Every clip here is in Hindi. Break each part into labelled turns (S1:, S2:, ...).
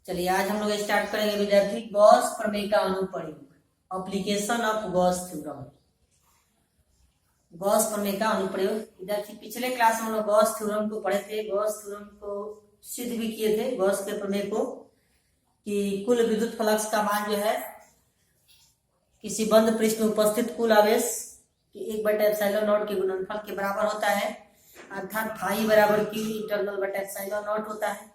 S1: चलिए आज हम लोग स्टार्ट करेंगे विद्यार्थी गॉस प्रमेय का अनुप्रयोग, application of Gauss theorem. Gauss प्रमेय का अनुप्रयोग विद्यार्थी पिछले क्लास में हम लोग गॉस थ्योरम को पढ़े थे। गॉस थ्योरम को सिद्ध भी किए थे, गॉस के प्रमेय को, कि कुल विद्युत फ्लक्स का मान जो है किसी बंद पृष्ठ में उपस्थित कुल आवेश कि 1/ε0 के गुणनफल के बराबर होता है, अर्थात फाई बराबर Q इंटरनल बटा ε0 होता है।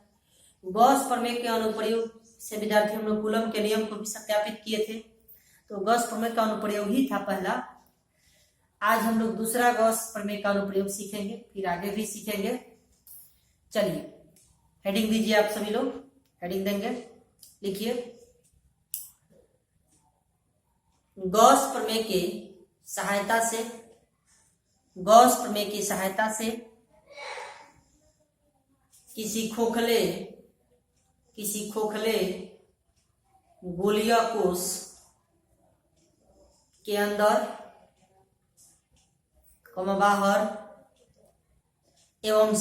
S1: गॉस प्रमेय के अनुप्रयोग से विद्यार्थी हम लोग कूलम के नियम को भी सत्यापित किए थे। तो गॉस प्रमेय का अनुप्रयोग ही था पहला। आज हम लोग दूसरा गॉस प्रमेय का अनुप्रयोग सीखेंगे, फिर आगे भी सीखेंगे। चलिए हेडिंग दीजिए, आप सभी लोग हेडिंग देंगे, लिखिए गॉस प्रमेय के सहायता से, गॉस प्रमेय की सहायता से किसी खोखले गोलिया कोश के अंदर बाहर एवं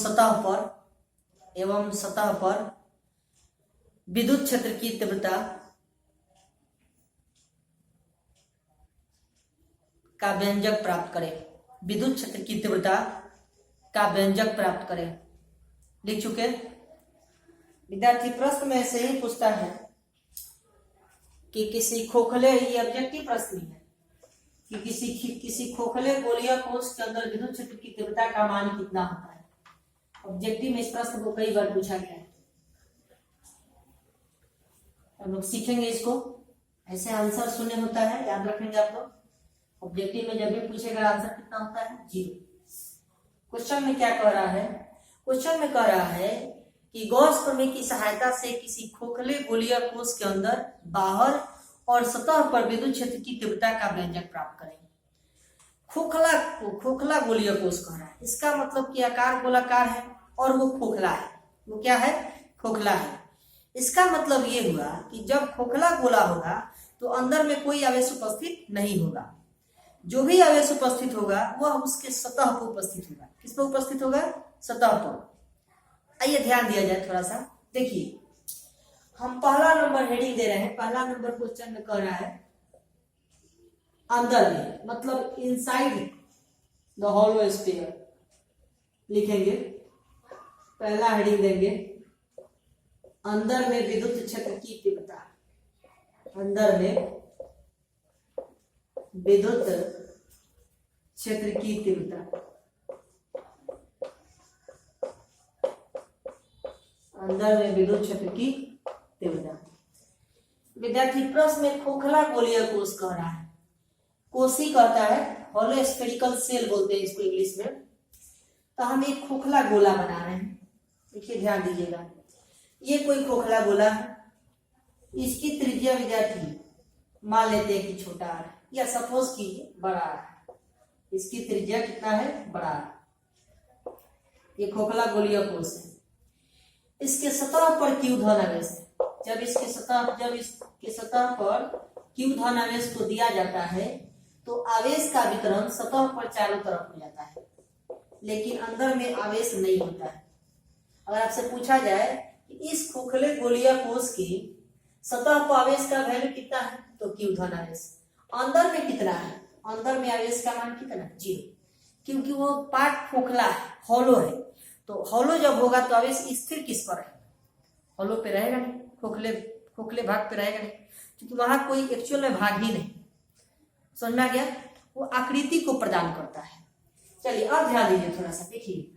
S1: सतह पर विद्युत क्षेत्र की तीव्रता का व्यंजक प्राप्त करें। विद्युत क्षेत्र की तीव्रता का व्यंजक प्राप्त करें। लिख चुके विद्यार्थी। प्रश्न में से ही पूछता है कि किसी खोखले, ये ऑब्जेक्टिव प्रश्न है, कि किसी खोखले गोलिया कोश के अंदर विद्युत क्षेत्र की तीव्रता का मान कितना होता है। ऑब्जेक्टिव में इस प्रश्न को कई बार पूछा गया है। हम लोग सीखेंगे इसको। ऐसे आंसर शून्य होता है, याद रखेंगे आप लोग। ऑब्जेक्टिव में जब भी पूछेगा आंसर कितना होता है, 0। क्वेश्चन में क्या कह रहा है? क्वेश्चन में कह रहा है कि गॉस प्रमेय की सहायता से किसी खोखले गोलिया कोश के अंदर, बाहर और सतह पर विद्युत क्षेत्र की तीव्रता का व्यंजक प्राप्त करें। खोखला गोलिया कोश कह रहा है, इसका मतलब कि आकार गोलाकार है और वो खोखला है। वो क्या है? खोखला है। इसका मतलब ये हुआ कि जब खोखला गोला होगा तो अंदर में कोई आवेश उपस्थित नहीं होगा। जो भी आवेश उपस्थित होगा वह उसके सतह पर उपस्थित होगा। किस पर उपस्थित होगा? सतह पर। आइए ध्यान दिया जाए थोड़ा सा। देखिए हम पहला नंबर हेडिंग दे रहे हैं। पहला नंबर क्वेश्चन में कह रहा है अंदर में, मतलब इनसाइड द हॉलो स्फीयर लिखेंगे। पहला हेडिंग देंगे अंदर में विद्युत क्षेत्र की तीव्रता। अंदर में विद्युत क्षेत्र की तीव्रता। अंदर में विद्युत क्षेत्र की तीव्रता। विद्यार्थी प्रश्न में खोखला गोलिया कोश कह रहा है। कोशी कहता है, हॉलो स्फेरिकल सेल बोलते हैं इसको इंग्लिश में। तो हम एक खोखला गोला बना रहे हैं। देखिए ध्यान दीजिएगा, ये कोई खोखला गोला है। इसकी त्रिज्या विद्यार्थी मान लेते हैं कि छोटा है, या सपोज कीजिए बड़ा है। इसकी त्रिज्या कितना है? बड़ा है। ये खोखला गोलिया कोश है। इसके सतह पर Q धन आवेश है। जब इसके सतह पर Q धन आवेश को दिया जाता है तो आवेश का वितरण सतह पर चारों तरफ हो जाता है, लेकिन अंदर में आवेश नहीं होता है। अगर आपसे पूछा जाए कि इस खोखले गोलिया कोश की सतह पर आवेश का वैल्यू कितना है, तो Q धन आवेश। अंदर में कितना है? अंदर में आवेश का मान कितना? 0, क्योंकि वो पार्ट खोखला है, हॉलो है। तो हॉलो जब होगा तो आवेश स्थिर किस पर है? हॉलो पे रहेगा नहीं, खोखले भाग पे रहेगा नहीं, क्योंकि वहां कोई एक्चुअल में भाग ही नहीं। समझ में आ गया? वो आकृति को प्रदान करता है। चलिए अब ध्यान दीजिए थोड़ा सा। देखिए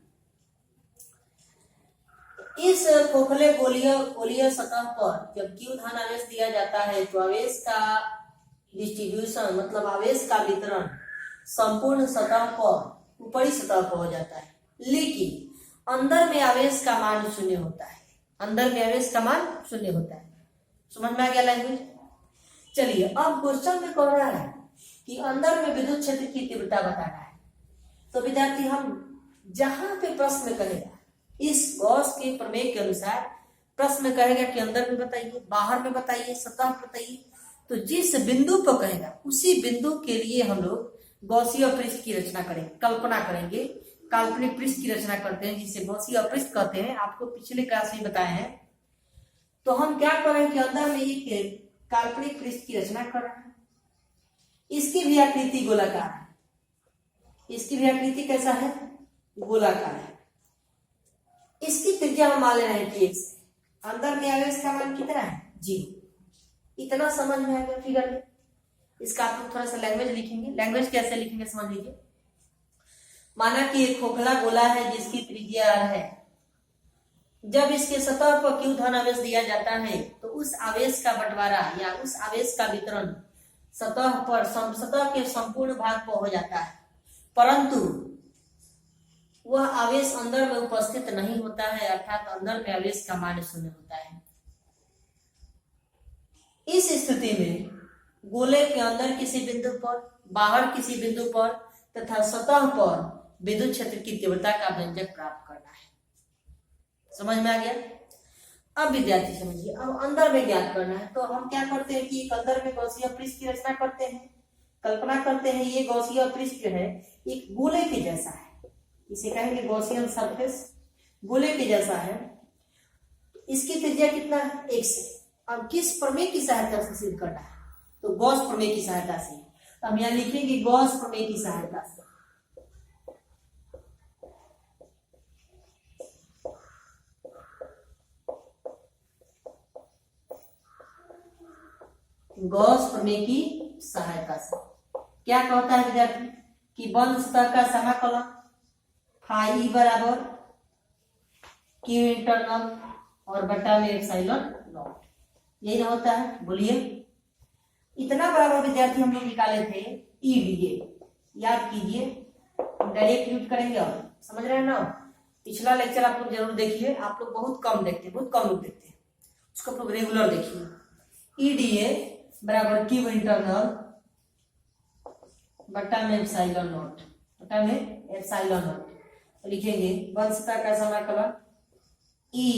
S1: इस खोखले गोलीय सतह पर जब Q धन आवेश दिया जाता है तो आवेश का डिस्ट्रीब्यूशन, मतलब आवेश का वितरण संपूर्ण सतह पर, ऊपरी सतह पर हो जाता है, लेकिन अंदर में आवेश का मान 0 होता है। अंदर में आवेश का मान 0 होता है। समझ में आ गया लैंग्वेज? चलिए अब क्वेश्चन में कह रहा है कि अंदर में विद्युत क्षेत्र की तीव्रता बताना है। तो विद्यार्थी हम जहां पे प्रश्न में कहेगा, इस गॉस के प्रमेय के अनुसार प्रश्न में कहेगा कि अंदर में बताइए, बाहर में बताइए, सतह पर बताइए, तो जिस बिंदु पर कहेगा उसी बिंदु के लिए हम लोग गॉसीय पृष्ठ की रचना करेंगे, कल्पना करेंगे। काल्पनिक पृष्ठ की रचना करते हैं जिसे गॉसीय पृष्ठ कहते हैं। आपको पिछले क्लास में बताए हैं तो हम क्या कर रहे हैं कि अंदर में एक काल्पनिक पृष्ठ की रचना कर रहे हैं। इसकी भी आकृति गोलाकार है, इसकी भी आकृति कैसा है, गोलाकार है। इसकी त्रिज्या हम मान ले रहे हैं कि x है। अंदर में आवेश का मान कितना है, 0। इतना समझ में आएगा फिगर में। इसका आप लोग थोड़ा सा लैंग्वेज लिखेंगे। लैंग्वेज कैसे लिखेंगे समझ लीजिए। माना कि एक खोखला गोला है जिसकी त्रिज्या r है। जब इसके सतह पर q धन आवेश दिया जाता है तो उस आवेश का बंटवारा या उस आवेश का वितरण सतह के संपूर्ण भाग पर हो जाता है, परंतु वह आवेश अंदर में उपस्थित नहीं होता है, अर्थात अंदर में आवेश का मान 0 होता है। इस स्थिति में गोले के अंदर किसी बिंदु पर, बाहर किसी बिंदु पर तथा सतह पर विद्युत क्षेत्र की तीव्रता का व्यंजक प्राप्त करना है। समझ में आ गया। अब विद्यार्थी समझिए, अब अंदर में ज्ञात करना है। तो हम क्या करते हैं कि एक अंदर में गॉसियन पृष्ठ की रचना करते हैं। कल्पना करते हैं ये गॉसियन पृष्ठ जो है एक गोले के जैसा है, इसे कहेंगे गॉसियन सरफेस, गोले के जैसा है। इसकी त्रिज्या कितना है, 1 से। अब किस प्रमेय की सहायता से सिद्ध करना है, तो गॉस प्रमेय की सहायता से। तो हम यहाँ लिखेंगे गॉस प्रमेय की सहायता से। गॉस प्रमेय की सहायता से क्या कहता है विद्यार्थी कि बंद सतह का समाकलन फाई बराबर क्यू इंटरनल और बटा में एप्सिलॉन नॉट, यही होता है। बोलिए, इतना बराबर विद्यार्थी हम लोग निकाले थे ई डीए, याद कीजिए। डायरेक्ट यूज करेंगे और समझ रहे हैं ना। पिछला लेक्चर आप लोग जरूर देखिए, आप लोग बहुत कम देखते हैं, बहुत कम लोग देखते हैं, उसको आप लोग रेगुलर देखिए। ई डीए बराबर क्यू इंटरनल बटा में एप्सिलॉन नॉट, बटा में एप्सिलॉन नॉट लिखेंगे। बंद सतह का समाकलन ई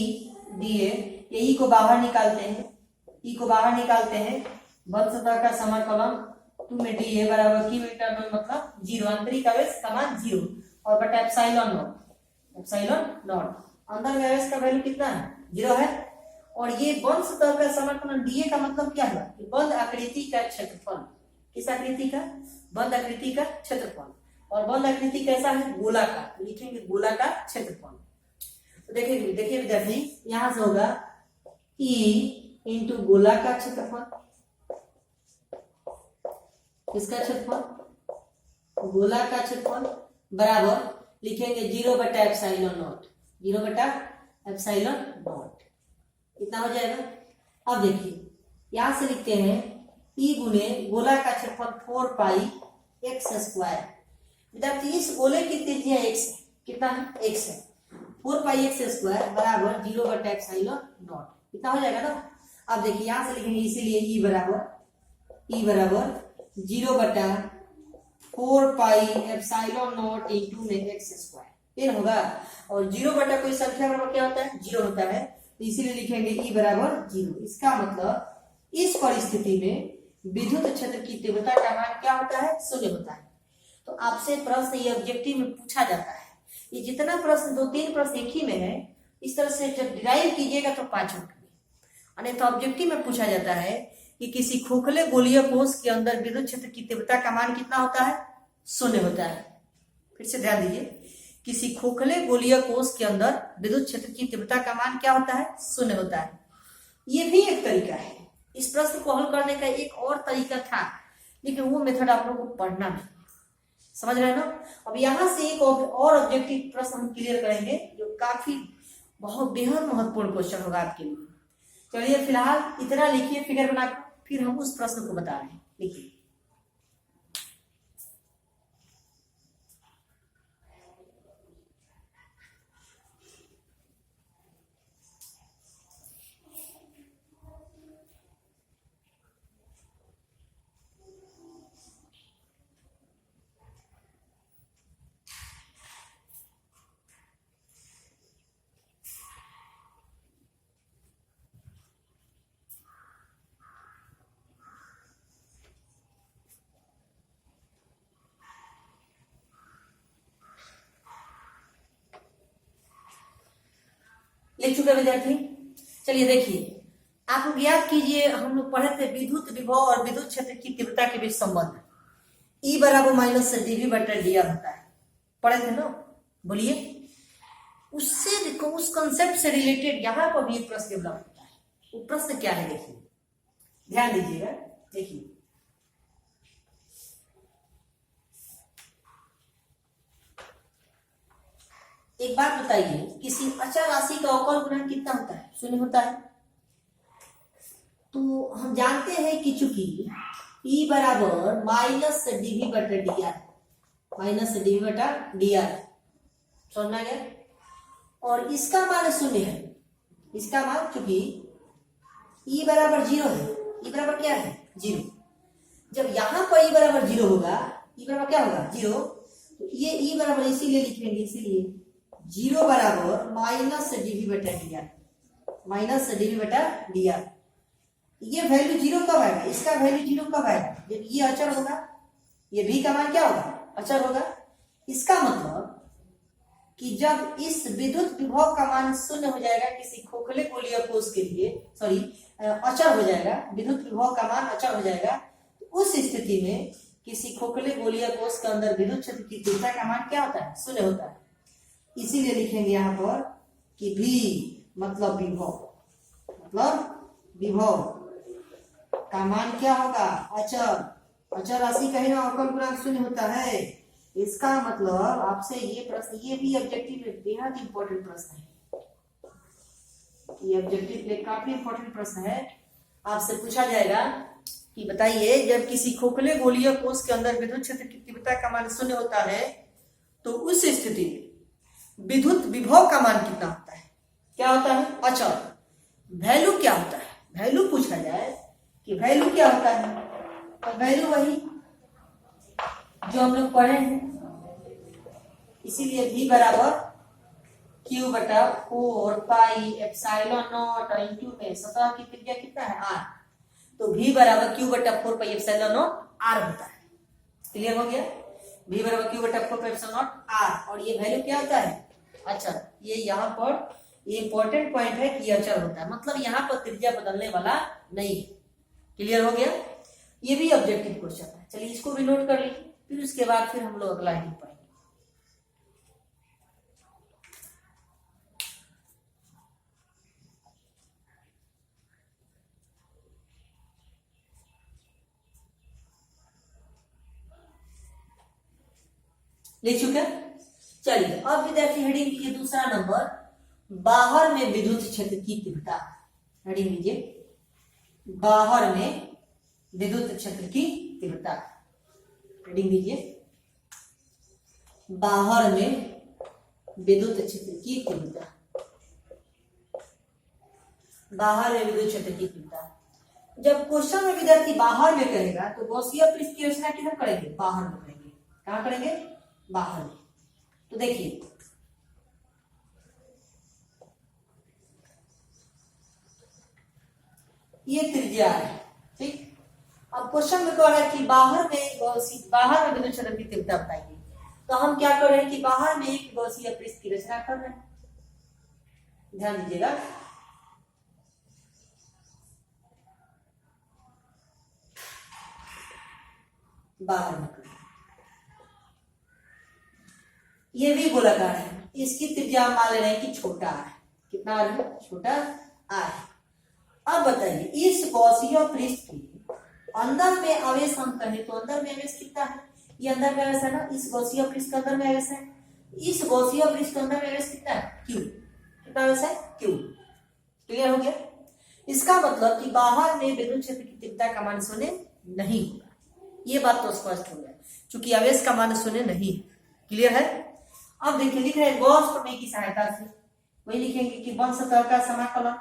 S1: डीए, ये ई को बाहर निकालते हैं, ई को बाहर निकालते हैं। बंद सतह का समाकलन 2 में डीए बराबर क्यू इंटरनल मतलब 0, आंतरिक आवेश का मान 0 और बटा एप्सिलॉन नॉट, एप्सिलॉन नॉट। अंदर में आवेश का वैल्यू कितना है, 0 है। और ये बंद सतह का समाकलन डीए का मतलब क्या हुआ, बंद आकृति का क्षेत्रफल। किस आकृति का, बंद आकृति का क्षेत्रफल। और बंद आकृति कैसा है, गोला का, लिखेंगे गोला का क्षेत्रफल। तो देखिए देखिए विद्यार्थी, यहां से होगा ई इंटू गोला का क्षेत्रफल। किसका क्षेत्रफल, गोला का क्षेत्रफल बराबर लिखेंगे 0 बटा एप्सिलॉन नॉट, 0 बटा एप्सिलॉन नॉट। कितना हो जाएगा। अब देखिए यहां से लिखते हैं ई गुने गोला का क्षेत्रफल 4 पाई एक्स स्क्वायर। विद्यार्थी इस गोले की त्रिज्या x है, कितना है, x है। 4 पाई एक्स स्क्वायर बराबर 0 बटा एप्सिलॉन नॉट, कितना हो जाएगा ना। अब देखिए यहां से लिखेंगे, इसीलिए ई बराबर 0 बटा 4 पाई एप्सिलॉन नॉट इंटू में एक्स स्क्वायर, ये होगा। और 0 बटा कोई संख्या बराबर क्या होता है, 0 होता है, तो इसीलिए लिखेंगे ई बराबर 0। इसका मतलब इस परिस्थिति में विद्युत क्षेत्र की तीव्रता का मान क्या होता है, 0 होता है। तो आपसे प्रश्न ये ऑब्जेक्टिव में पूछा जाता है। ये जितना प्रश्न 2-3 प्रश्न एक ही में है, इस तरह से जब डिराइव कीजिएगा तो 5 अंक में। तो ऑब्जेक्टिव में पूछा जाता है कि किसी खोखले गोलीय कोश के अंदर विद्युत क्षेत्र की तीव्रता का मान कितना होता है, 0 होता है। फिर से ध्यान दीजिए, किसी खोखले गोलीय कोश के अंदर विद्युत क्षेत्र की तीव्रता का मान क्या होता है, 0 होता है। ये भी एक तरीका है। इस प्रश्न को हल करने का एक और तरीका था, लेकिन वो मेथड आप लोगों को पढ़ना नहीं, समझ रहे हैं ना। अब यहां से एक और ऑब्जेक्टिव प्रश्न हम क्लियर करेंगे, जो काफी बहुत बेहद महत्वपूर्ण क्वेश्चन होगा आपके लिए। चलिए फिलहाल इतना लिखिए फिगर बना, फिर हम उस प्रश्न को बता रहे हैं। लिखिए, लिख चुके विद्यार्थी। चलिए देखिए, आप लोग याद कीजिए, हम लोग पढ़े थे विद्युत विभव और विद्युत क्षेत्र की तीव्रता के बीच संबंध E बराबर माइनस dV बटा dr होता है, पढ़े थे ना? बोलिए, उससे देखो, उस कंसेप्ट से रिलेटेड यहाँ पर भी एक प्रश्न डेवलप होता है। वो प्रश्न क्या है देखिए, ध्यान दीजिएगा। देखिए, एक बात बताइए, किसी अचर राशि का अवकल गुणांक कितना होता है? शून्य होता है। तो हम जानते हैं कि चूंकि E बराबर माइनस dV बटा dr, माइनस dV बटा dr, समझ में आ गया? और इसका मान शून्य है, इसका मान चूंकि E बराबर 0 है, E बराबर क्या है? 0। जब यहाँ पर E बराबर 0 होगा, E बराबर क्या होगा? 0। तो ये E बराबर इसीलिए लिखेंगे, इसीलिए 0 बराबर माइनस dV बटा dr, माइनस dV बटा dr। ये वैल्यू 0 कब आएगा? इसका वैल्यू 0 कब आएगा? जब ये अचर होगा, ये भी का मान क्या होगा? अचर होगा। इसका मतलब कि जब इस विद्युत विभव का मान शून्य हो जाएगा किसी खोखले गोलीय कोष के लिए, सॉरी अचर हो जाएगा, विद्युत विभव का मान अचर हो जाएगा, तो उस स्थिति में किसी खोखले गोलीय कोष के अंदर विद्युत क्षेत्र की तीव्रता का मान क्या होता है? शून्य होता है। इसीलिए लिखेंगे यहाँ पर कि भी मतलब विभव, मतलब विभव का मान क्या होगा? अचर। अचर राशि का ही ना अवकल गुणांक शून्य होता है। इसका मतलब आपसे ये प्रश्न, ये भी ऑब्जेक्टिव में बेहद इंपॉर्टेंट प्रश्न है, ये ऑब्जेक्टिव में काफी इंपॉर्टेंट प्रश्न है। आपसे पूछा जाएगा कि बताइए, जब किसी खोखले गोलीय कोष के अंदर विद्युत क्षेत्र की तीव्रता का मान शून्य होता है, तो उस स्थिति में विद्युत विभव का मान कितना होता है? क्या होता है? अचर। वैल्यू क्या होता है? वैल्यू पूछा जाए कि वैल्यू क्या होता है, तो वैल्यू वही जो हम लोग पढ़े हैं। इसीलिए V बराबर Q बटा 4 पाई एप्सिलॉन नॉट इंटू में सतह की त्रिज्या कितना है? R। तो V बराबर Q बटा 4 पाई एप्सिलॉन नॉट R होता है। क्लियर हो गया? V बराबर Q बटा 4 पाई एप्सिलॉन नॉट R। और ये वैल्यू क्या होता है? अचर। ये यहाँ पर ये इंपॉर्टेंट पॉइंट है कि अचर होता है, मतलब यहाँ पर त्रिज्या बदलने वाला नहीं है। क्लियर हो गया? ये भी ऑब्जेक्टिव क्वेश्चन है। चलिए इसको भी नोट कर लीजिए, फिर उसके बाद फिर हम लोग अगला हेडिंग पढ़ेंगे। ले चुके? चलिए अब विद्यार्थी हेडिंग लीजिए दूसरा नंबर, बाहर में विद्युत क्षेत्र की तीव्रता। हेडिंग लीजिए, बाहर में विद्युत क्षेत्र की तीव्रता। हेडिंग लीजिए, बाहर में विद्युत क्षेत्र की तीव्रता। बाहर में विद्युत क्षेत्र की तीव्रता। जब क्वेश्चन में विद्यार्थी बाहर में करेगा तो गॉसियन पृष्ठ की रचना किधर करेंगे? बाहर में करेंगे। कहां करेंगे? बाहर में। तो देखिए, ये त्रिज्या है, ठीक। अब क्वेश्चन में कह रहा है कि बाहर में विद्युत क्षेत्र की तीव्रता बताइए। तो हम क्या कर रहे हैं कि बाहर में एक गॉसियन पृष्ठ की रचना कर रहे हैं। ध्यान दीजिएगा, बाहर में ये भी गोलाकार है, इसकी त्रिज्या मान ले रहे हैं कि छोटा है। कितना है? छोटा r। अब बताइए, इस गॉसियन पृष्ठ के अंदर में आवेश हम कहें तो अंदर में आवेश कितना है? ये अंदर में आवेश है ना, इस गॉसियन पृष्ठ के अंदर में आवेश है। इस गॉसियन पृष्ठ के अंदर में आवेश कितना है? q। कितना आवेश है? q। क्लियर हो गया? इसका मतलब कि बाहर में विद्युत क्षेत्र की तीव्रता का मान शून्य नहीं होगा। ये बात तो स्पष्ट हो गया, क्योंकि आवेश का मान शून्य नहीं है। क्लियर है? अब देखिए, लिख रहे हैं गॉस प्रमेय की सहायता से वही लिखेंगे कि वन सतह का समाकलन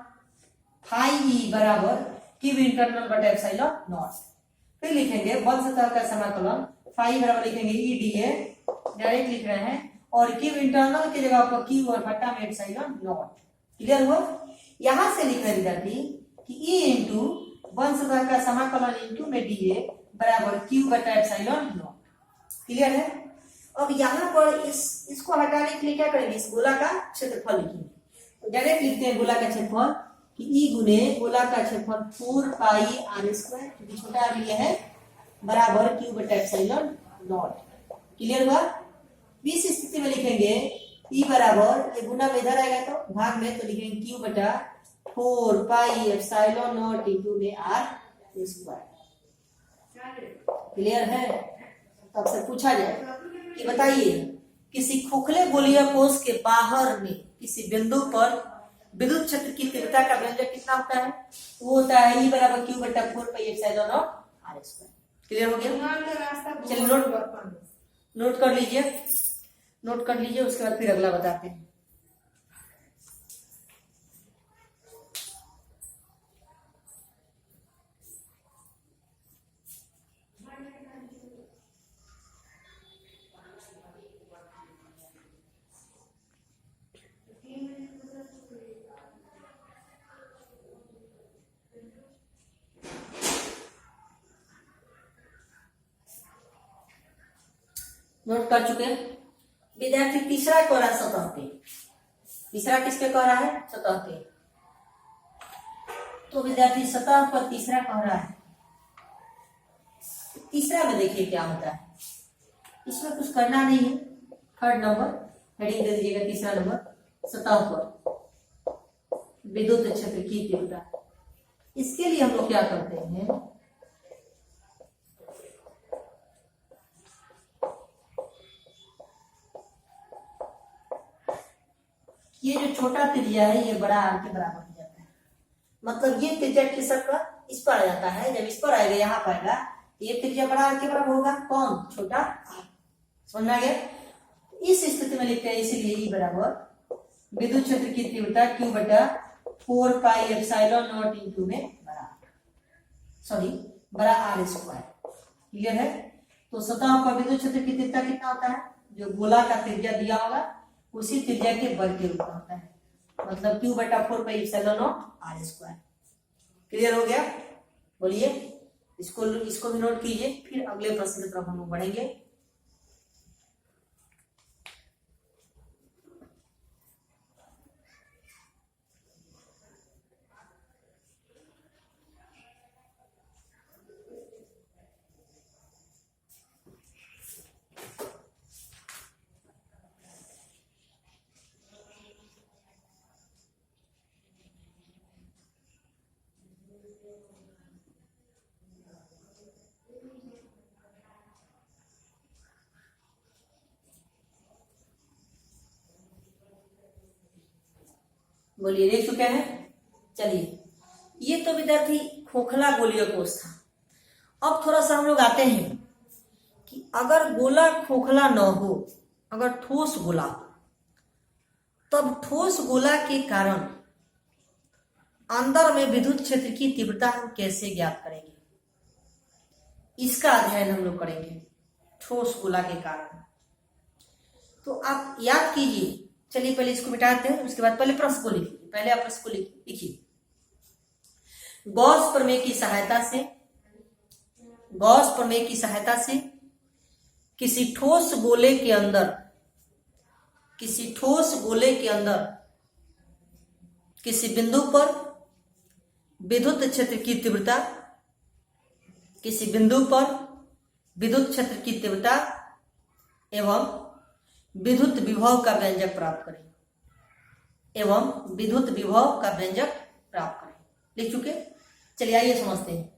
S1: फाई ई बराबर क्यू इंटरनल बटा एप्सिलॉन नॉट। फिर लिखेंगे वन सतह का समाकलन फाई बराबर लिखेंगे ई डी ए, डायरेक्ट लिख रहे हैं, और क्यू इंटरनल की जगह पर क्यू और बटा में एप्सिलॉन नॉट। क्लियर हुआ? यहां से लिख रहे हैं विद्यार्थी कि ई इंटू वन सतह का समाकलन इंटू में डी ए बराबर क्यू बटा एप्सिलॉन नॉट। क्लियर है? अब यहाँ पर इसको हटाने के लिए क्या करेंगे? इस गोला का क्षेत्रफल लिखेंगे। तो डायरेक्ट लिखते हैं गोला का क्षेत्रफल कि ई गुने गोला का क्षेत्रफल 4 पाई r स्क्वायर, क्योंकि छोटा r लिया है, बराबर q बटा एप्सिलॉन नॉट। क्लियर हुआ? इस स्थिति में लिखेंगे e बराबर, ये गुना में इधर आएगा तो भाग में, तो लिखेंगे q बटा 4 पाई एप्सिलॉन नॉट इनटू में r स्क्वायर। क्लियर है? तो आपसे पूछा जाए कि बताइए किसी खोखले गोलीय कोष के बाहर में किसी बिंदु पर विद्युत क्षेत्र की तीव्रता का व्यंजक कितना होता है? वो होता है e बराबर q बटा 4 pi epsilon not r square. Clear हो गया? चलिए नोट कर लीजिए, नोट कर लीजिए, उसके बाद फिर अगला बताते हैं। नोट कर चुके हैं विद्यार्थी। तीसरा कह रहा है सतह पे। तीसरा किस पे कह रहा है? सतह पे। तो विद्यार्थी सतह पर तीसरा कह रहा है। तीसरा में देखिए क्या होता है, इसमें कुछ करना नहीं है। थर्ड नंबर हेडिंग दे दीजिएगा, तीसरा नंबर सतह पर विद्युत क्षेत्र की तीव्रता। इसके लिए हम लोग क्या करते हैं, ये जो छोटा त्रिज्या है ये बड़ा आर के बराबर हो जाता है। मतलब ये त्रिज्या खिसक कर इस पर आ जाता है, जब इस पर आएगा यहाँ पर आएगा, ये त्रिज्या बड़ा आर के बराबर होगा। कौन? छोटा आर। समझ में आ गया? इस स्थिति में लिखते हैं इसीलिए ई बराबर विद्युत क्षेत्र की तीव्रता q बटा 4 पाई एप्सिलॉन नॉट इनटू में बड़ा आर स्क्वायर। क्लियर है? तो सतह पर विद्युत क्षेत्र की तीव्रता कितना होता है? जो गोला का त्रिज्या दिया होगा उसी त्रिज्या के वर्ग के रूप में होता है, मतलब q बटा 4 pi epsilon naught r square. Clear हो गया? बोलिए, इसको भी नोट कीजिए, फिर अगले प्रश्न की तरफ हम लोग बढ़ेंगे। बोलिए, देख चुके हैं? चलिए, ये तो विद्यार्थी खोखला गोलीय कोष था। अब थोड़ा सा हम लोग आते हैं कि अगर गोला खोखला न हो, अगर ठोस गोला हो, तब ठोस गोला के कारण अंदर में विद्युत क्षेत्र की तीव्रता हम कैसे ज्ञात करेंगे, इसका अध्ययन हम लोग करेंगे ठोस गोला के कारण। तो आप याद कीजिए, चलिए पहले इसको मिटाते हैं, उसके बाद पहले प्रश्न को लिखिए। पहले आप प्रश्न को लिखिए। गॉस प्रमेय की सहायता से किसी ठोस गोले के अंदर किसी बिंदु पर विद्युत क्षेत्र की तीव्रता एवं विद्युत विभव का व्यंजक प्राप्त करें। लिख चुके? चलिए आइए समझते हैं।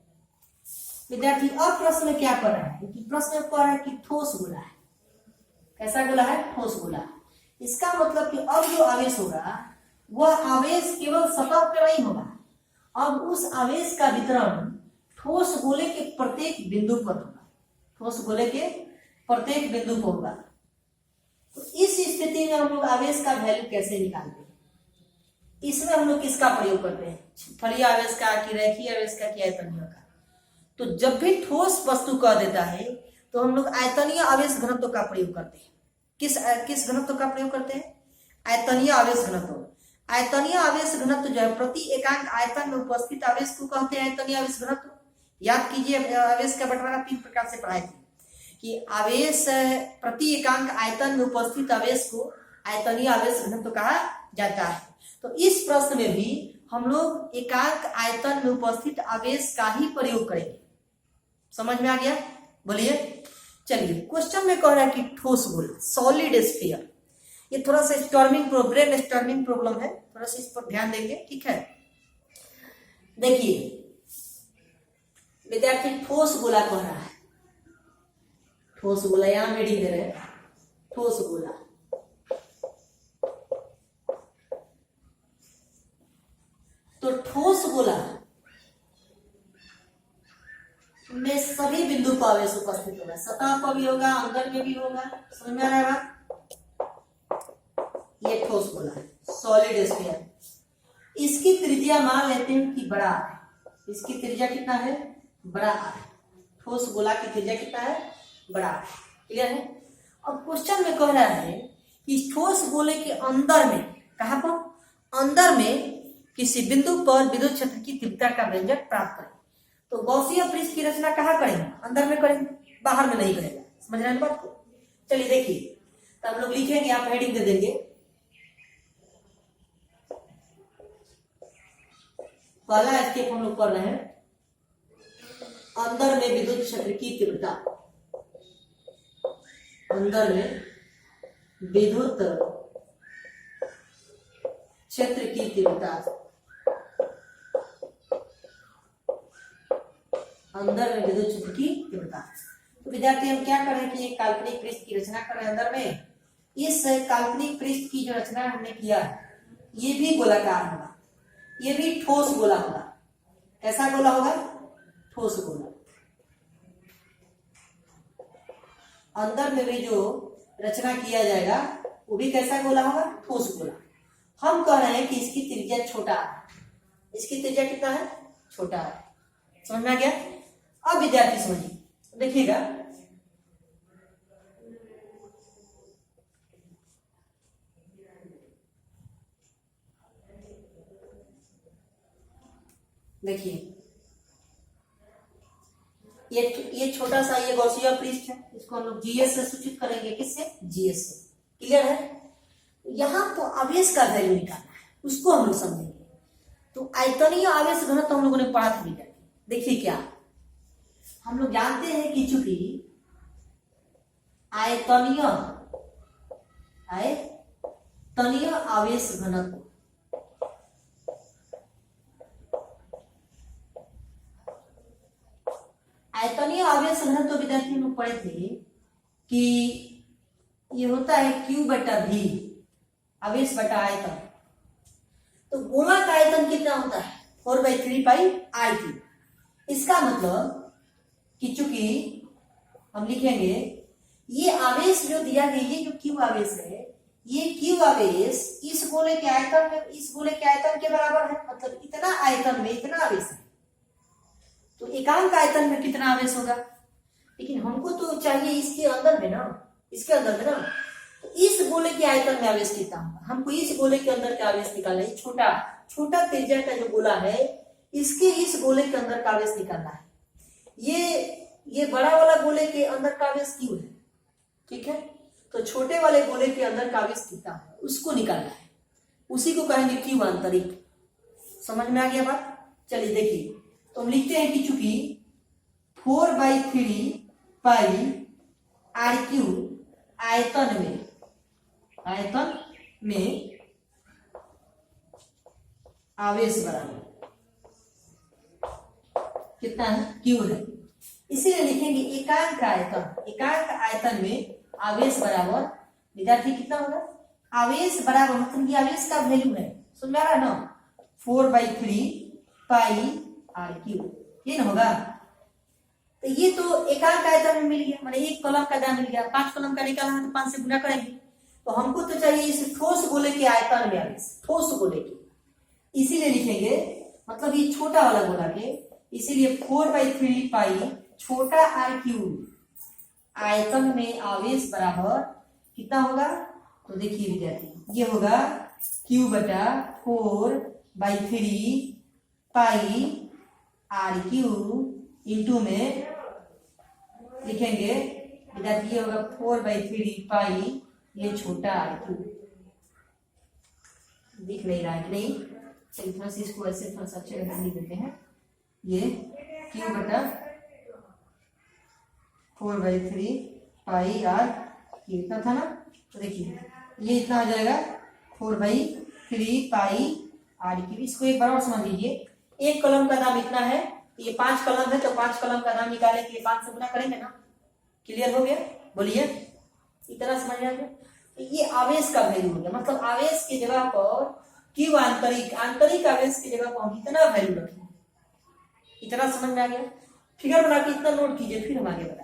S1: विद्यार्थी अब प्रश्न में क्या कर रहा है कि प्रश्न में कह रहा है कि ठोस गोला है। कैसा गोला है? ठोस गोला। इसका मतलब कि अब जो आवेश होगा वह आवेश केवल सतह पर नहीं होगा, अब उस आवेश का वितरण ठोस गोले के प्रत्येक बिंदु पर होगा। तो इस स्थिति में हम लोग आवेश का वैल्यू कैसे निकालते हैं? इसमें हम लोग किसका प्रयोग करते हैं? फलीय आवेश का, कि रेखीय आवेश का, कि आयतनीय का? तो जब भी ठोस वस्तु कह देता है तो हम लोग आयतनीय आवेश घनत्व का प्रयोग करते हैं। किस घनत्व का प्रयोग करते हैं? आयतनीय आवेश घनत्व। आयतनीय आवेश घनत्व जो है प्रति एकांक आयतन में उपस्थित आवेश को कहते हैं आयतनीय आवेश घनत्व। याद कीजिए, आवेश का बंटवारा 3 प्रकार से पढ़ाई थी कि आवेश प्रति एकांक आयतन में उपस्थित आवेश को आयतनीय आवेश घनत्व कहा जाता है। तो इस प्रश्न में भी हम लोग एकांक आयतन में उपस्थित आवेश का ही प्रयोग करेंगे। समझ में आ गया? बोलिए। चलिए, क्वेश्चन में कह रहा है कि ठोस गोला, सॉलिड स्फीयर। ये थोड़ा सा ब्रेन स्टॉर्मिंग प्रॉब्लम है, थोड़ा सा इस पर ध्यान देंगे, ठीक है। देखिए विद्यार्थी, ठोस गोला कह रहा है, ठोस गोला यहां मेडी दे रहे हैं, ठोस गोला। तो ठोस गोला में सभी बिंदु पर आवेश उपस्थित होगा, सतह पर भी होगा, अंदर में भी होगा। समझ में आ रहा है? ये ठोस गोला है, सॉलिड स्फीयर। इसकी त्रिज्या मान लेते हैं कि बड़ा है। इसकी त्रिज्या कितना है? बड़ा है। ठोस गोला की त्रिज्या कितना है? बड़ा है। क्लियर है? अब क्वेश्चन में कह रहा है कि ठोस गोले के अंदर में, कहां पर? अंदर में किसी बिंदु पर विद्युत क्षेत्र की तीव्रता का व्यंजक प्राप्त करें। तो गॉसिय पृष्ठ की रचना कहां करेंगे? अंदर में करेंगे, बाहर में नहीं करेंगे। समझ रहे हैं बात को? चलिए देखिए, तो हम लोग लिखेंगे, आप हेडिंग दे देंगे, पहला स्टेप हम लोग कर रहे हैं, अंदर में विद्युत क्षेत्र की तीव्रता। अंदर में विद्युत क्षेत्र की तीव्रता, अंदर में विद्युत क्षेत्र की तीव्रता। तो विद्यार्थी हम क्या कर रहे हैं कि एक काल्पनिक पृष्ठ की रचना कर रहे हैं अंदर में। इस काल्पनिक पृष्ठ की जो रचना हमने किया है, ये भी गोलाकार होगा, ये भी ठोस गोला होगा। कैसा गोला होगा? ठोस गोला। अंदर में भी जो रचना किया जाएगा वो भी कैसा गोला होगा? ठोस गोला। हम कह रहे हैं कि इसकी त्रिज्या छोटा है। इसकी त्रिज्या कितना है? छोटा है। समझ में आ गया? अब विद्यार्थी समझिए, देखिएगा, देखिए ये छोटा सा ये गॉसिया पृष्ठ है, इसको हम लोग जीएस से सूचित करेंगे। किससे? जीएस से। क्लियर है? यहां तो आवेश का वैल्यू निकालना है, उसको हम लोग समझेंगे। तो आयतनीय आवेश घनत्व हम लोगों ने पढ़ा था विद्यार्थी। देखिए क्या हम लोग जानते हैं कि चूंकि आयतनीय आवेश घनत्व आयतनीय आवेश घनत्व विद्यार्थी हम लोग पढ़े थे कि ये होता है Q बटा V, आवेश बटा आयतन। तो गोला का आयतन कितना होता है? 4/3π/r3। इसका मतलब कि चूंकि हम लिखेंगे ये आवेश जो दिया गया, ये जो Q आवेश है, ये Q आवेश इस गोले के आयतन में, इस गोले के आयतन के बराबर है। मतलब इतना आयतन में इतना आवेश है, तो एकांक आयतन में कितना आवेश होगा? लेकिन हमको तो चाहिए इसके अंदर में ना, इसके अंदर में ना। तो इस गोले के आयतन में आवेश कितना होगा? हमको इस गोले के अंदर का आवेश निकालना है। छोटा छोटा त्रिज्या का जो गोला है, इसके इस गोले के अंदर का आवेश निकालना है। ये बड़ा वाला गोले के अंदर का आवेश Q है, ठीक है। तो छोटे वाले गोले के अंदर का आवेश कितना है उसको निकालना है, उसी को कहेंगे Q आंतरिक। समझ में आ गया बात? चलिए देखिए, तो हम लिखते हैं कि चूंकि 4/3π/r3 आयतन में आवेश बराबर कितना है? Q है। इसीलिए लिखेंगे एकांक आयतन में आवेश बराबर, विद्यार्थी कितना होगा? आवेश बराबर मतलब ये आवेश का वैल्यू है, समझ में आ रहा है ना? 4/3π/r3 ये ना होगा। तो ये तो एकांक आयतन में मिल गया, माने एक कलम का दाम मिल गया। 5 कलम का निकालना है तो 5 से गुना करेंगे। तो हमको तो चाहिए इस ठोस गोले के आयतन में आवेश, ठोस गोले की, इसीलिए लिखेंगे, मतलब ये छोटा वाला गोला के, इसीलिए 4/3π छोटा r3 आयतन में आवेश बराबर कितना होगा? तो देखिए विद्यार्थी, ये होगा Q बटा 4/3πr3 इंटू में लिखेंगे विद्यार्थी, ये होगा 4/3π, ये छोटा r3। दिख नहीं रहा है कि नहीं? चलिए थोड़ा सा इसको ऐसे थोड़ा सा अच्छे लिख देते हैं। ये क्यू बटा 4/3 पाई आर क्यू इतना था ना। तो देखिए ये इतना आ जाएगा 4/3 पाई आर क्यू। इसको एक बार और समझ लीजिए, एक कलम का दाम इतना है, ये 5 कलम है तो 5 कलम का दाम निकाले के लिए 5 से गुना करेंगे ना। क्लियर हो गया? बोलिए, इतना समझ आ गया। ये आवेश का वैल्यू हो गया, मतलब आवेश की जगह पर क्यू आंतरिक आवेश की जगह पर हम इतना वैल्यू रखें। इतना समझ में आ गया? फिगर बना के इतना नोट कीजिए, फिर हम आगे बताते हैं।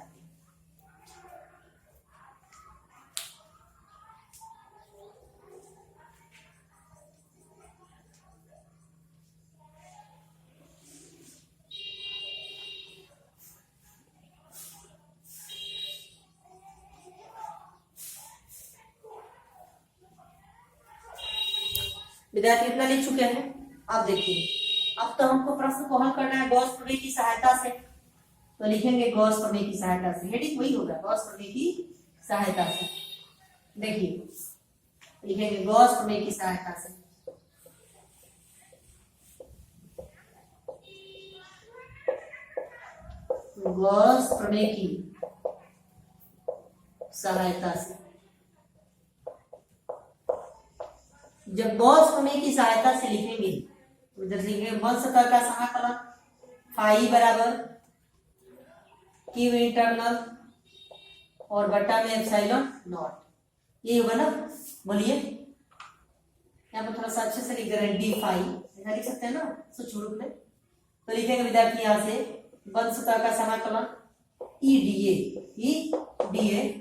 S1: विद्यार्थी इतना लिख चुके हैं। आप देखिए, अब तो हमको प्रश्न को हल करना है गॉस प्रमेय की सहायता से। तो लिखेंगे गॉस प्रमेय की सहायता से, हेडिंग वही होगा गॉस प्रमेय की सहायता से। देखिए लिखेंगे गॉस प्रमेय की सहायता से। गॉस प्रमेय की सहायता से। जब गॉस प्रमेय की सहायता से लिखेंगे तो इधर लिखेंगे बल सतह का समाकलन फाई बराबर क्यू इंटरनल और बट्टा में एप्सिलॉन नॉट, ये होगा ना। बोलिए, यहाँ पर थोड़ा सा अच्छे से लिख दे रहे हैं डी फाई, लिख सकते हैं ना सूक्ष्म रूप में। तो लिखेंगे विद्यार्थी यहाँ से बल सतह का समाकलन ई डी ए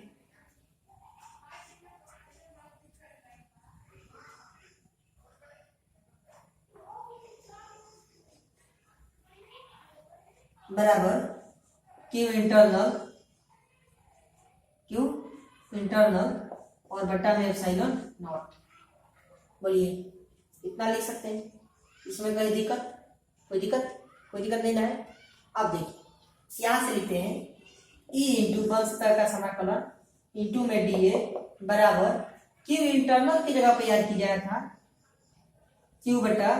S1: बराबर क्यू इंटरनल और बट्टा में एप्सिलॉन नॉट। बोलिए, इतना लिख सकते हैं, इसमें कोई दिक्कत नहीं ना है। अब देखिए यहां से लिखते हैं ई इंटू बल सतह का समाकलन इंटू में डी ए बराबर क्यू इंटरनल की जगह पे याद किया गया था क्यू बटा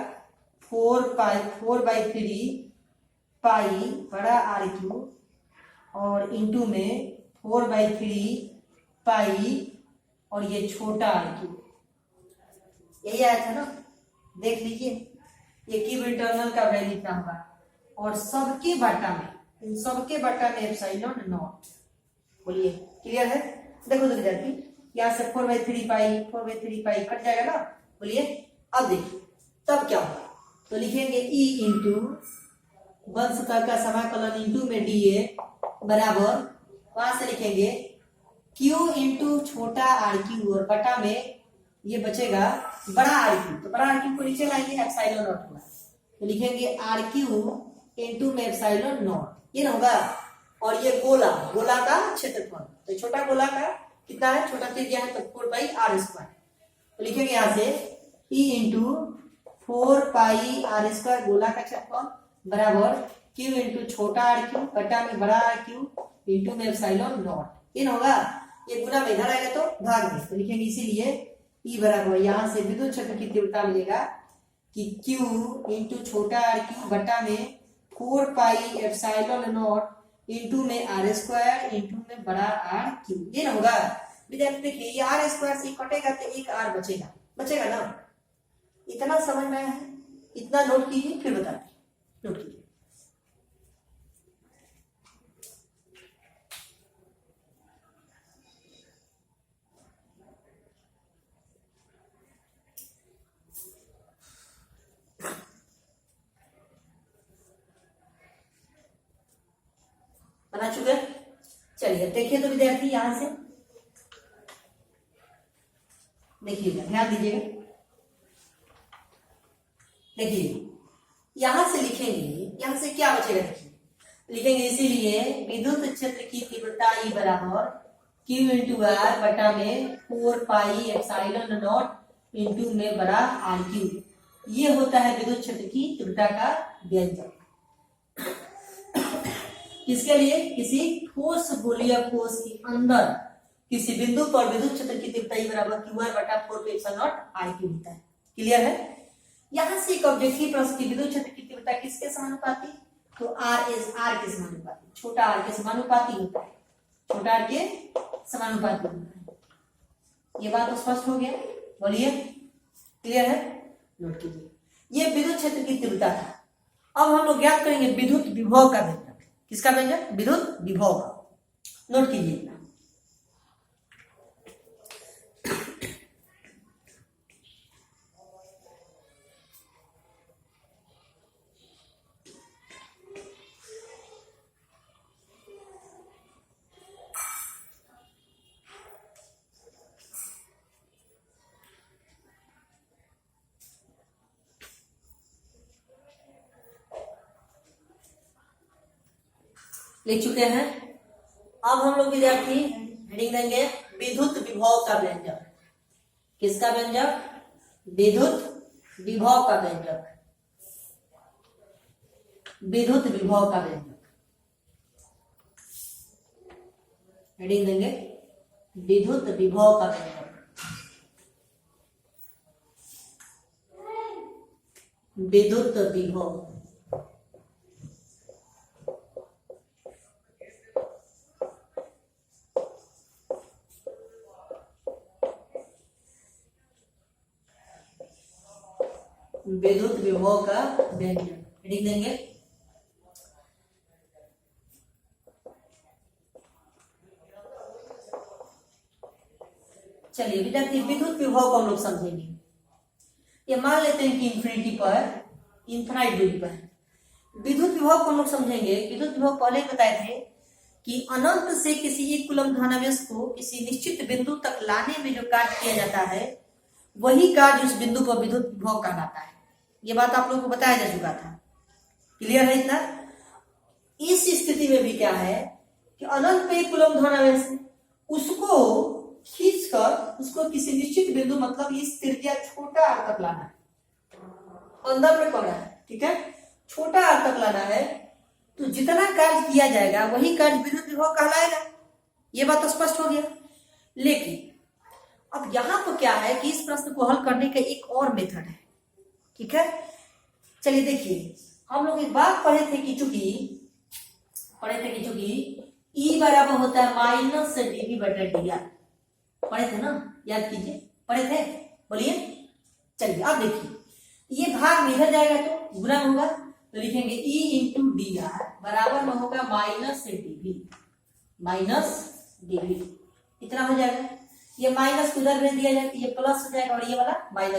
S1: 4/3 पाई बड़ा आर क्यू और इंटू में 4/3 पाई और ये छोटा आर क्यू, यही आया था ना। देख लीजिए ये क्यूब इंटरनल का वैल्यू क्या होगा और सबके बट्टा में एप्सिलॉन नॉट। बोलिए, क्लियर है? देखो तो विद्यार्थी यहाँ से 4/3 पाई कट जाएगा ना। बोलिए, अब देखिए तब क्या होगा। तो लिखेंगे ई इंटू बल सतह का समाकलन इंटू में डी ए बराबर वहां से लिखेंगे क्यू इंटू छोटा आर क्यू और बटा में ये बचेगा बड़ा आर क्यू। तो बड़ा आर क्यू को नीचे लाएंगे, एप्सिलॉन नॉट होगा। तो लिखेंगे आर क्यू इंटू में एप्सिलॉन नॉट, ये ना होगा। और ये गोला का क्षेत्रफल, तो छोटा गोला का कितना है, छोटा त्रिज्या है तो 4πr²। तो लिखेंगे यहाँ से ई इंटू 4πr² गोला का क्षेत्रफल बराबर क्यू इंटू छोटा आर क्यू बटा में बड़ा आर क्यू इंटू में एप्सिलॉन नॉट, ये ना होगा। ये गुना में इधर आएगा तो भाग में, तो लिखेंगे इसीलिए ई बराबर यहाँ से विद्युत क्षेत्र की तीव्रता मिलेगा कि क्यू इंटू छोटा आर क्यू बटा में 4πε नॉट इंटू में r² इंटू में बड़ा आर क्यू, ये ना होगा। विद्यार्थी देखिए ये r² से कटेगा तो एक r बचेगा ना। इतना समझ में आया है? इतना नोट कीजिए, फिर बताते नोट कीजिए। बना चुके? चलिए देखिए तो विद्यार्थी यहां से देखिएगा, ध्यान दीजिएगा। देखिए यहां से लिखेंगे, यहां से क्या बचेगा देखिए, लिखेंगे इसीलिए विद्युत क्षेत्र की तीव्रता ई बराबर क्यू इंटू आर बटा में 4πε नॉट इंटू में बड़ा आर क्यू। ये होता है विद्युत क्षेत्र की तीव्रता का व्यंजक। किसके लिए? किसी ठोस गोलीय कोश के अंदर किसी बिंदु पर विद्युत क्षेत्र की तीव्रता ई बराबर क्यू आर बटा 4πε नॉट आर क्यू होता है। क्लियर है? यहां से एक ऑब्जेक्टिव प्रश्न की विद्युत क्षेत्र की तीव्रता किसके समानुपाती, तो आर इज आर के समानुपाती, छोटा आर के समानुपाती होता है, छोटा आर के समानुपाती होता है। ये बात तो स्पष्ट हो गया, बोलिए क्लियर है, नोट कीजिए। ये विद्युत क्षेत्र की तीव्रता था। अब हम लोग ज्ञात करेंगे विद्युत विभव का व्यंजक। किसका व्यंजक, विद्युत विभव का, नोट कीजिए। लिख चुके हैं। अब हम लोग विद्यार्थी हेडिंग देंगे विद्युत विभव का व्यंजक। किसका व्यंजक, विद्युत विभव का व्यंजक, विद्युत विभव का व्यंजक। हेडिंग देंगे विद्युत विभव का व्यंजक, विद्युत विभव। विद्युत विभव का व्यंजक हेडिंग देंगे चलिए विद्यार्थी विद्युत विभव को हम लोग समझेंगे। ये मान लेते हैं कि इंफिनिटी पर, इनफाइनाइट दूरी पर विद्युत विभव को हम लोग समझेंगे। विद्युत विभव पहले बताए थे कि अनंत से किसी एक कूलम धनावेश को किसी निश्चित बिंदु तक लाने में जो कार्य किया जाता है वही कार्य उस बिंदु पर विद्युत विभव कहलाता है। ये बात आप लोगों को बताया जा चुका था, क्लियर है इतना। इस स्थिति में भी क्या है कि अनंत पे एक कूलम धनावेश है, उसको खींचकर उसको किसी निश्चित बिंदु, मतलब इस त्रिज्या छोटा आर तक लाना है, अंदर में पड़ा है, ठीक है, छोटा आर तक लाना है। तो जितना कार्य किया जाएगा वही कार्य विद्युत विभव कहलाएगा। ये बात तो स्पष्ट हो गया। लेकिन अब यहां तो क्या है कि इस प्रश्न को हल करने का एक और मेथड है, ठीक है। चलिए देखिए, हम लोग एक बात पढ़े थे कि चूंकि E बराबर होता है माइनस dV बटा dr, पढ़े थे ना, याद कीजिए, पढ़े थे, बोलिए। चलिए अब देखिए, ये भाग में इधर जाएगा तो गुना होगा, तो लिखेंगे E इंटू dr बराबर में होगा माइनस dV, इतना हो जाएगा। ये माइनस उधर भेज दिया जाए तो ये प्लस हो जाएगा और ये वाला माइनस